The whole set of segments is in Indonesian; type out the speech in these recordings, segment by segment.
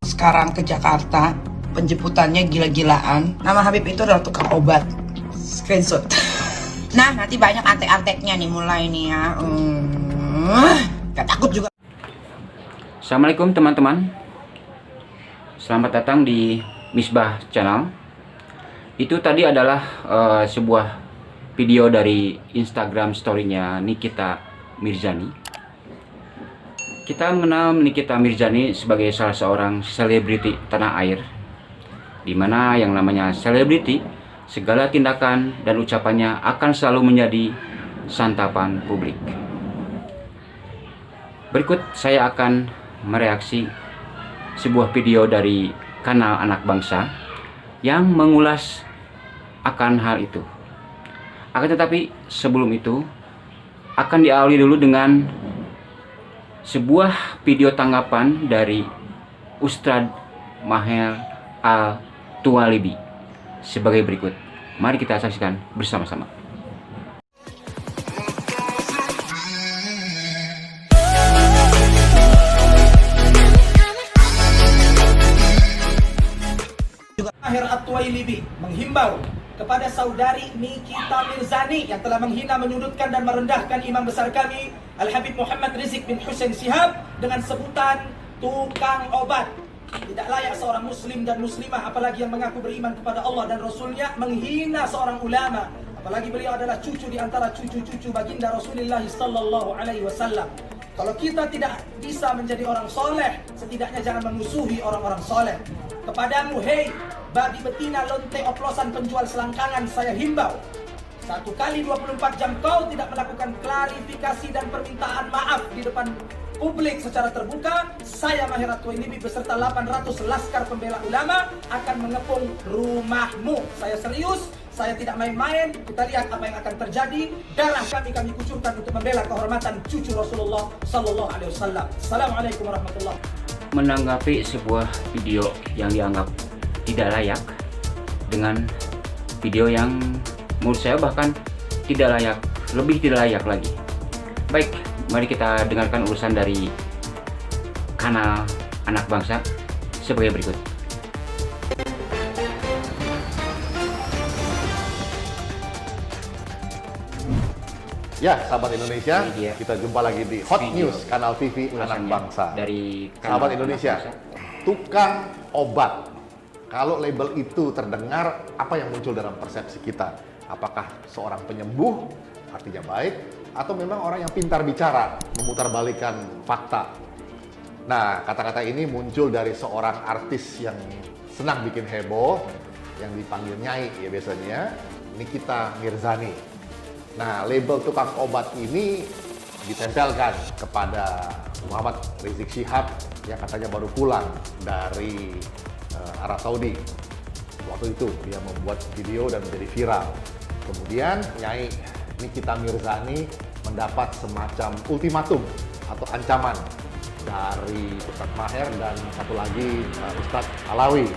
sekarang ke Jakarta. Penjemputannya gila-gilaan. Nama Habib itu adalah tukang obat. Screenshot. Nah, nanti banyak antek-anteknya nih mulai nih ya. Gak takut juga. Assalamualaikum teman-teman. Selamat datang di Misbah Channel. Itu tadi adalah sebuah video dari Instagram story-nya Nikita Mirzani. Kita mengenal Nikita Mirzani sebagai salah seorang selebriti tanah air, di mana yang namanya selebriti, segala tindakan dan ucapannya akan selalu menjadi santapan publik. Berikut saya akan mereaksi sebuah video dari kanal Anak Bangsa yang mengulas akan hal itu. Akan tetapi sebelum itu akan diawali dulu dengan sebuah video tanggapan dari Ustadz Maher Al-Tuwalibi sebagai berikut. Mari kita saksikan bersama-sama. Maher Al-Tuwalibi menghimbau kepada saudari Nikita Mirzani yang telah menghina, menyudutkan dan merendahkan imam besar kami Al-Habib Muhammad Rizik bin Hussein Shihab dengan sebutan tukang obat. Tidak layak seorang muslim dan muslimah, apalagi yang mengaku beriman kepada Allah dan Rasulnya, menghina seorang ulama, apalagi beliau adalah cucu di antara cucu-cucu baginda Rasulullah sallallahu alaihi wasallam. Kalau kita tidak bisa menjadi orang soleh, setidaknya jangan memusuhi orang-orang soleh. Kepadamu, hei babi betina lonte oplosan penjual selangkangan, saya himbau, 1 kali 24 jam kau tidak melakukan klarifikasi dan permintaan maaf di depan publik secara terbuka, saya Maher Al-Tuwalibi beserta 800 laskar pembela ulama akan mengepung rumahmu. Saya serius, saya tidak main-main. Kita lihat apa yang akan terjadi. Darah kami kucurkan untuk membela kehormatan cucu Rasulullah sallallahu alaihi wasallam. Assalamualaikum warahmatullahi wabarakatuh. Menanggapi sebuah video yang dianggap tidak layak dengan video yang menurut saya bahkan tidak layak, lebih tidak layak lagi. Baik, mari kita dengarkan urusan dari kanal Anak Bangsa sebagai berikut. Ya, sahabat Indonesia, Ini dia. kita jumpa lagi di Hot Video. News Kanal TV Anak Ulasannya Bangsa. dari kanal Sahabat Anak Indonesia, Bangsa. tukang obat. Kalau label itu terdengar, apa yang muncul dalam persepsi kita? Apakah seorang penyembuh, artinya baik, atau memang orang yang pintar bicara, memutarbalikkan fakta? Nah, kata-kata ini muncul dari seorang artis yang senang bikin heboh, yang dipanggil Nyai ya biasanya, Nikita Mirzani. Nah, label tukang obat ini ditempelkan kepada Muhammad Rizik Shihab yang katanya baru pulang dari Arab Saudi. Waktu itu dia membuat video dan menjadi viral. Kemudian Nyai Nikita Mirzani mendapat semacam ultimatum atau ancaman dari Ustadz Maher dan satu lagi Ustadz Alawi.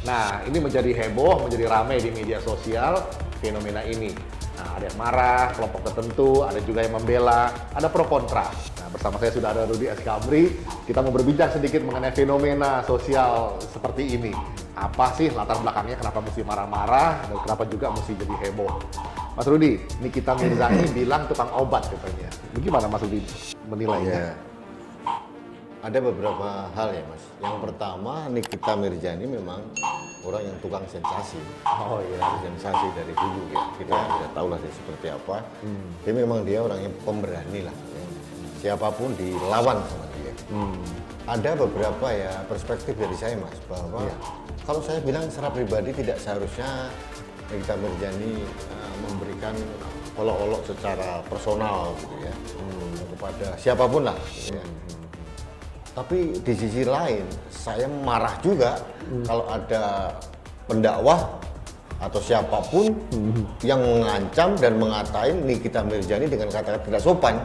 Nah, ini menjadi heboh, menjadi ramai di media sosial fenomena ini. Nah, ada yang marah, kelompok tertentu, ada juga yang membela, ada pro kontra. Nah, bersama saya sudah ada Rudy Eskamri. Kita mau berbincang sedikit mengenai fenomena sosial seperti ini. Apa sih latar belakangnya, kenapa mesti marah-marah, dan kenapa juga mesti jadi heboh. Mas Rudy, Nikita Mirzani bilang tukang obat katanya. Bagaimana Mas Rudy menilainya? Ya, ada beberapa hal ya Mas. Yang pertama, Nikita Mirzani memang orang yang tukang sensasi. Oh iya. Sensasi dari dulu ya. Kita tidak tahu lah dia seperti apa. Tapi memang dia orang yang pemberani lah. Ya. Siapapun dilawan sama dia. Ada beberapa ya perspektif dari saya Mas, bahwa kalau saya bilang secara pribadi tidak seharusnya Nikita Mirzani memberikan olok-olok secara personal gitu ya, kepada siapapun lah. Gitu ya. Tapi di sisi lain, saya marah juga kalau ada pendakwah atau siapapun yang mengancam dan mengatain Nikita Mirzani dengan kata-kata tidak sopan.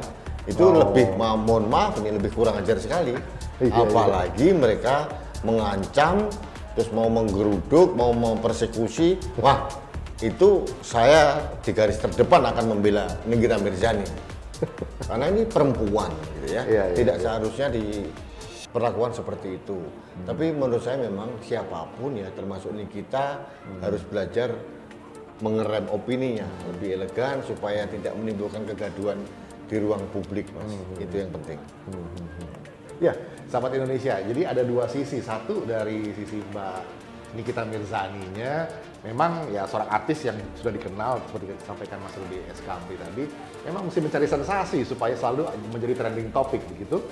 Itu lebih, mohon maaf, ini lebih kurang ajar sekali. Apalagi mereka mengancam, terus mau menggeruduk, mau mempersekusi. Wah, itu saya di garis terdepan akan membela Nikita Mirzani. Karena ini perempuan gitu ya. Tidak seharusnya perlakuan seperti itu. Tapi menurut saya memang siapapun ya, termasuk Nikita, harus belajar mengerem opininya lebih elegan supaya tidak menimbulkan kegaduhan di ruang publik, Mas. Itu yang penting. Ya, sahabat Indonesia. Jadi ada dua sisi. Satu dari sisi Mbak Nikita Mirzani-nya, memang ya seorang artis yang sudah dikenal seperti yang disampaikan Mas Rudi SKB tadi, memang mesti mencari sensasi supaya selalu menjadi trending topik begitu.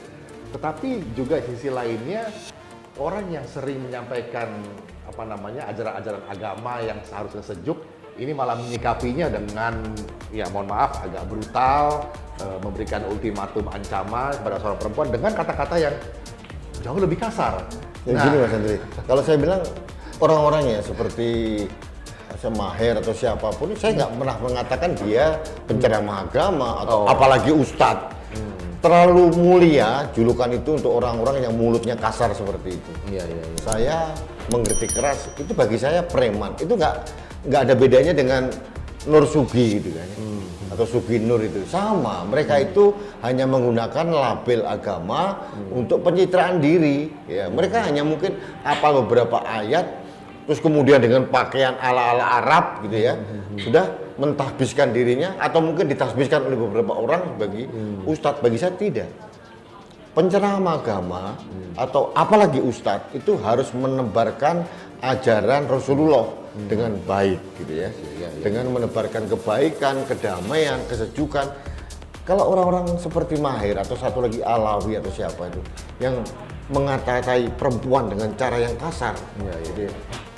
Tetapi juga sisi lainnya, orang yang sering menyampaikan ajaran-ajaran agama yang seharusnya sejuk, ini malah menyikapinya dengan, ya mohon maaf, agak brutal, memberikan ultimatum ancaman kepada seorang perempuan dengan kata-kata yang jauh lebih kasar. Ya gini Mas Andri, kalau saya bilang orang-orang ya seperti Maher atau siapapun, saya nggak pernah mengatakan dia penceramah agama atau apalagi ustadz. Terlalu mulia julukan itu untuk orang-orang yang mulutnya kasar seperti itu. Iya. Saya mengkritik keras, itu bagi saya preman. Itu nggak ada bedanya dengan Nur Sugi gitu kan, atau Sugi Nur itu sama. Mereka itu hanya menggunakan label agama untuk pencitraan diri. Ya, mereka hanya mungkin hafal beberapa ayat, terus kemudian dengan pakaian ala-ala Arab gitu ya, sudah mentahbiskan dirinya atau mungkin ditasbiskan oleh beberapa orang bagi ustadz. Bagi saya tidak. Penceramah agama atau apalagi ustadz itu harus menebarkan ajaran Rasulullah dengan baik gitu ya. Dengan menebarkan kebaikan, kedamaian, kesejukan. Kalau orang-orang seperti Maher atau satu lagi Alawi atau siapa itu yang mengatai perempuan dengan cara yang kasar, jadi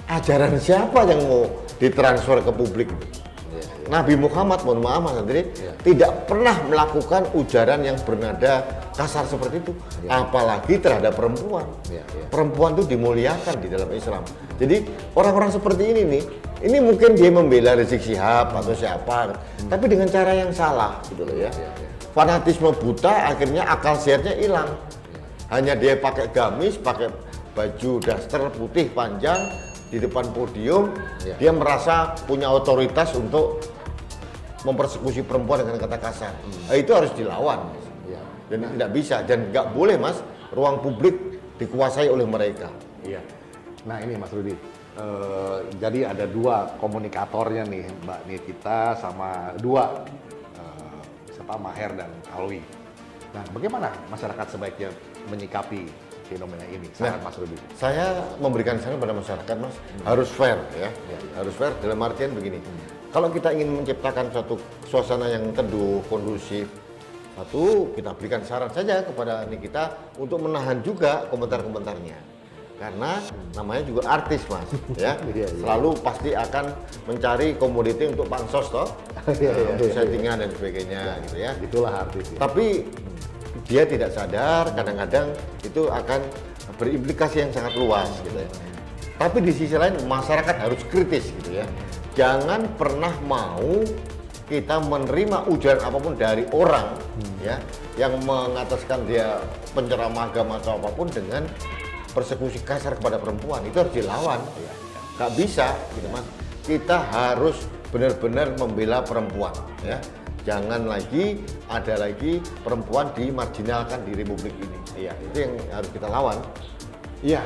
ajaran siapa yang mau ditransfer ke publik? Nabi Muhammad, mohon maaf Mas Andri, tidak pernah melakukan ujaran yang bernada kasar seperti itu, apalagi terhadap perempuan. Perempuan itu dimuliakan di dalam Islam. Jadi orang-orang seperti ini nih, ini mungkin dia membela Rizik Syihab atau siapa, tapi dengan cara yang salah gitu loh ya. Fanatisme buta, akhirnya akal sehatnya hilang. Hanya dia pakai gamis, pakai baju daster putih panjang di depan podium, dia merasa punya otoritas untuk mempersekusi perempuan dengan kata kasar. Nah, itu harus dilawan. Dan tidak bisa, dan nggak boleh Mas, ruang publik dikuasai oleh mereka. Iya. Nah ini Mas Rudi, jadi ada dua komunikatornya nih, Mbak Nikita sama dua Maher dan Alwi. Nah bagaimana masyarakat sebaiknya menyikapi fenomena ini? Saran Mas Rudi. Saya memberikan saran pada masyarakat Mas, harus fair ya. Harus fair dalam artian begini. Kalau kita ingin menciptakan suatu suasana yang teduh, kondusif, kita berikan saran saja kepada Nikita untuk menahan juga komentar-komentarnya. Karena namanya juga artis Mas, ya. Selalu pasti akan mencari komoditi untuk pansos toh, untuk settingan dan sebagainya gitu ya. Itulah artis. Ya. Tapi dia tidak sadar, kadang-kadang itu akan berimplikasi yang sangat luas gitu ya. Tapi di sisi lain masyarakat harus kritis gitu ya. Jangan pernah mau kita menerima ujaran apapun dari orang ya yang mengataskan dia penceramah agama atau apapun dengan persekusi kasar kepada perempuan. Itu harus dilawan. Nggak bisa gitu Mas. Kita harus benar-benar membela perempuan ya. Jangan lagi ada lagi perempuan dimarginalkan di Republik ini. Itu yang harus kita lawan. Iya,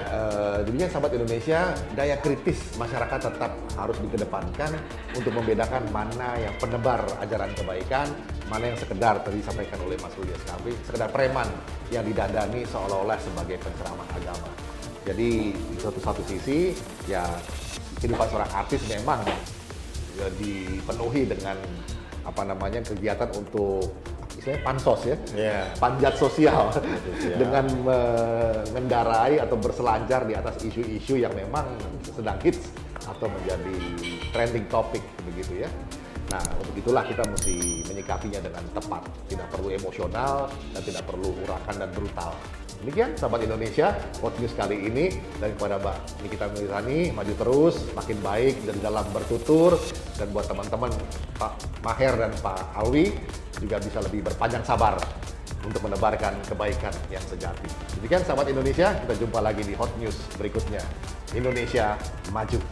jadinya sahabat Indonesia, daya kritis masyarakat tetap harus dikedepankan untuk membedakan mana yang penebar ajaran kebaikan, mana yang sekedar tadi disampaikan oleh Mas Rudi SKB, sekedar preman yang didandani seolah-olah sebagai penceramah agama. Jadi di satu sisi, ya kehidupan seorang artis memang ya, dipenuhi dengan kegiatan untuk istilahnya pansos ya, panjat sosial dengan mengendarai atau berselancar di atas isu-isu yang memang sedang hits atau menjadi trending topic begitu ya. Nah untuk itulah kita mesti menyikapinya dengan tepat, tidak perlu emosional dan tidak perlu urakan dan brutal. Demikian sahabat Indonesia, Hot News kali ini, dan kepada Mbak Nikita Mirzani, maju terus, makin baik dan dalam bertutur, dan buat teman-teman Pak Maher dan Pak Alwi juga bisa lebih berpanjang sabar untuk menebarkan kebaikan yang sejati. Demikian sahabat Indonesia, kita jumpa lagi di Hot News berikutnya. Indonesia maju.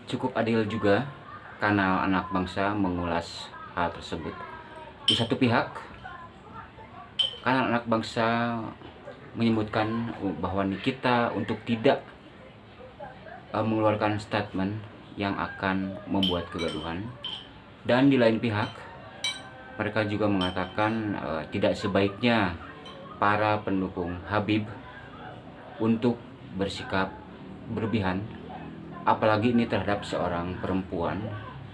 Cukup adil juga kanal Anak Bangsa mengulas hal tersebut. Di satu pihak, kan anak bangsa menyebutkan bahwa kita untuk tidak mengeluarkan statement yang akan membuat kegaduhan, dan di lain pihak mereka juga mengatakan tidak sebaiknya para pendukung Habib untuk bersikap berlebihan, apalagi ini terhadap seorang perempuan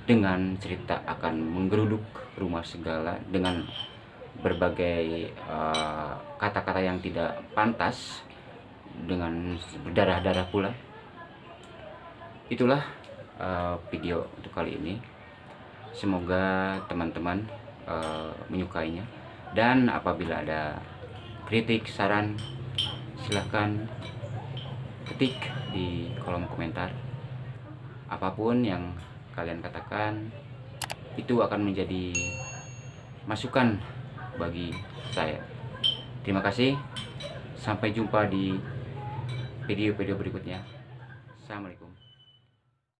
dengan cerita akan menggeruduk rumah segala dengan berbagai kata-kata yang tidak pantas, dengan berdarah-darah pula. Itulah video untuk kali ini. Semoga teman-teman menyukainya, dan apabila ada kritik, saran, silahkan ketik di kolom komentar. Apapun yang kalian katakan itu akan menjadi masukan bagi saya. Terima kasih, sampai jumpa di video-video berikutnya. Assalamualaikum.